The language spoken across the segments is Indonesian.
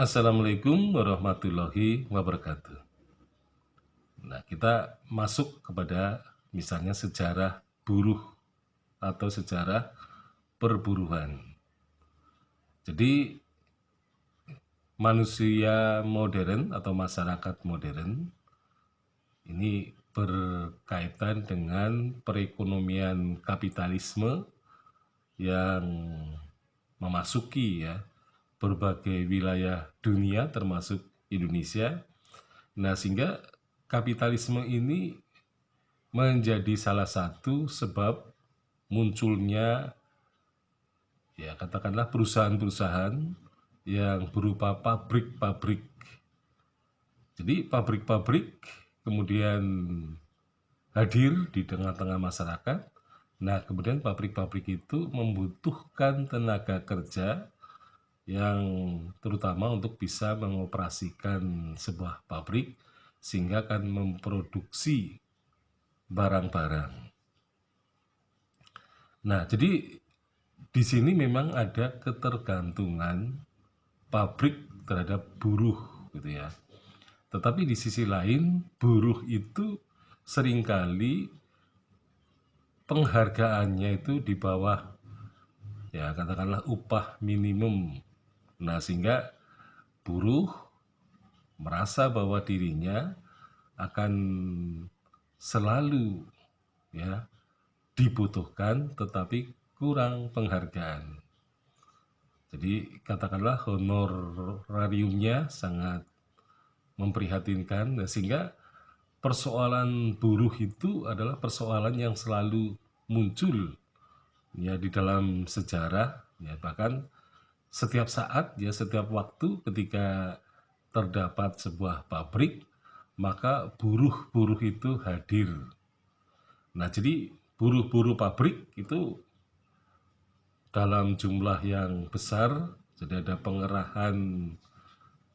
Assalamualaikum warahmatullahi wabarakatuh. Nah, kita masuk kepada misalnya sejarah buruh atau sejarah perburuhan. Jadi, manusia modern atau masyarakat modern ini berkaitan dengan perekonomian kapitalisme yang memasuki berbagai wilayah dunia termasuk Indonesia. Nah, sehingga kapitalisme ini menjadi salah satu sebab munculnya katakanlah perusahaan-perusahaan yang berupa pabrik-pabrik. Jadi pabrik-pabrik kemudian hadir di tengah-tengah masyarakat. Nah, kemudian pabrik-pabrik itu membutuhkan tenaga kerja yang terutama untuk bisa mengoperasikan sebuah pabrik sehingga akan memproduksi barang-barang. Nah, jadi di sini memang ada ketergantungan pabrik terhadap buruh gitu ya. Tetapi di sisi lain, buruh itu seringkali penghargaannya itu di bawah katakanlah upah minimum. Nah, sehingga buruh merasa bahwa dirinya akan selalu dibutuhkan tetapi kurang penghargaan. Jadi katakanlah honorariumnya sangat memprihatinkan, sehingga persoalan buruh itu adalah persoalan yang selalu muncul di dalam sejarah, bahkan setiap saat setiap waktu ketika terdapat sebuah pabrik maka buruh-buruh itu hadir. Nah, jadi buruh-buruh pabrik itu dalam jumlah yang besar, jadi ada pengerahan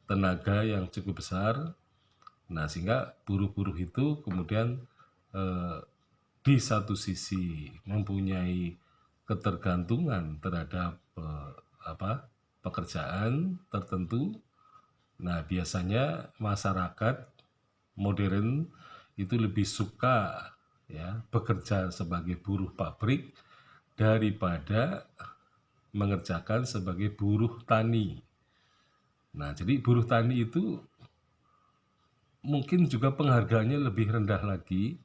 tenaga yang cukup besar. Nah, sehingga buruh-buruh itu kemudian di satu sisi mempunyai ketergantungan terhadap pekerjaan tertentu. Nah, biasanya masyarakat modern itu lebih suka bekerja sebagai buruh pabrik daripada mengerjakan sebagai buruh tani. Nah, jadi buruh tani itu mungkin juga penghargaannya lebih rendah lagi,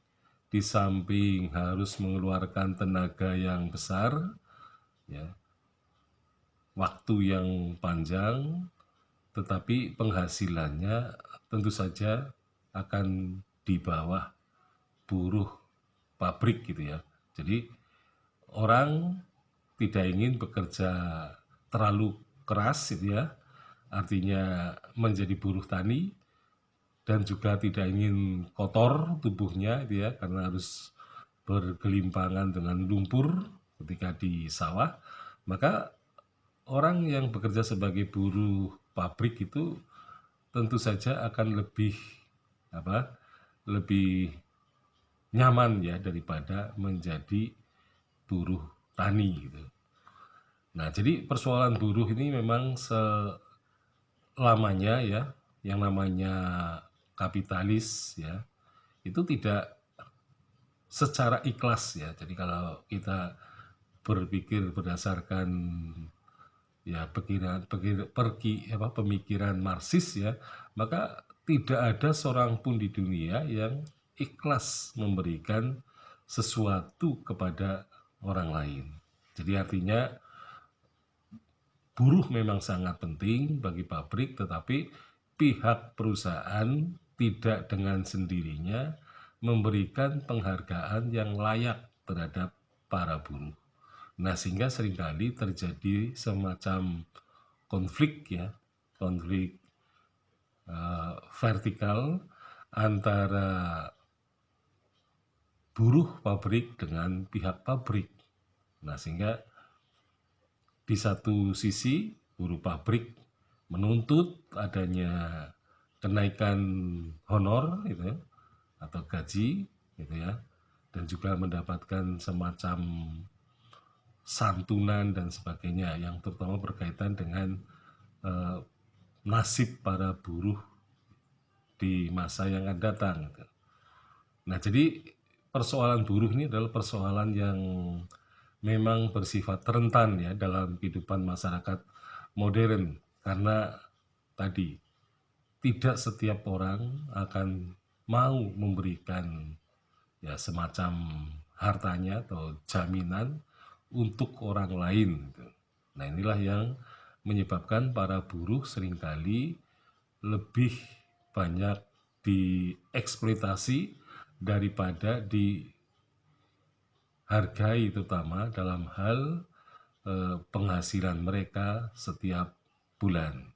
di samping harus mengeluarkan tenaga yang besar, waktu yang panjang, tetapi penghasilannya tentu saja akan di bawah buruh pabrik gitu ya. Jadi orang tidak ingin bekerja terlalu keras gitu ya, artinya menjadi buruh tani, dan juga tidak ingin kotor tubuhnya gitu ya, karena harus bergelimpangan dengan lumpur ketika di sawah. Maka orang yang bekerja sebagai buruh pabrik itu tentu saja akan lebih nyaman daripada menjadi buruh tani gitu. Nah, jadi persoalan buruh ini memang selamanya yang namanya kapitalis itu tidak secara ikhlas Jadi kalau kita berpikir berdasarkan pemikiran Marxis maka tidak ada seorang pun di dunia yang ikhlas memberikan sesuatu kepada orang lain. Jadi artinya buruh memang sangat penting bagi pabrik, tetapi pihak perusahaan tidak dengan sendirinya memberikan penghargaan yang layak terhadap para buruh. Nah, sehingga seringkali terjadi semacam konflik vertikal antara buruh pabrik dengan pihak pabrik. Nah, sehingga di satu sisi buruh pabrik menuntut adanya kenaikan honor atau gaji dan juga mendapatkan semacam santunan dan sebagainya yang terutama berkaitan dengan nasib para buruh di masa yang akan datang. Nah, jadi persoalan buruh ini adalah persoalan yang memang bersifat rentan ya dalam kehidupan masyarakat modern, karena tadi tidak setiap orang akan mau memberikan ya semacam hartanya atau jaminan untuk orang lain. Nah, inilah yang menyebabkan para buruh seringkali lebih banyak dieksploitasi daripada dihargai, terutama dalam hal penghasilan mereka setiap bulan.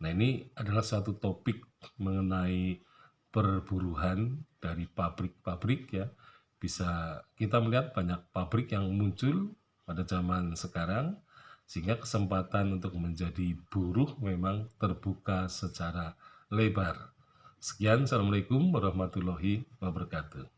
Nah, ini adalah suatu topik mengenai perburuhan dari pabrik-pabrik ya. Bisa kita melihat banyak pabrik yang muncul pada zaman sekarang, sehingga kesempatan untuk menjadi buruh memang terbuka secara lebar. Sekian, Assalamualaikum warahmatullahi wabarakatuh.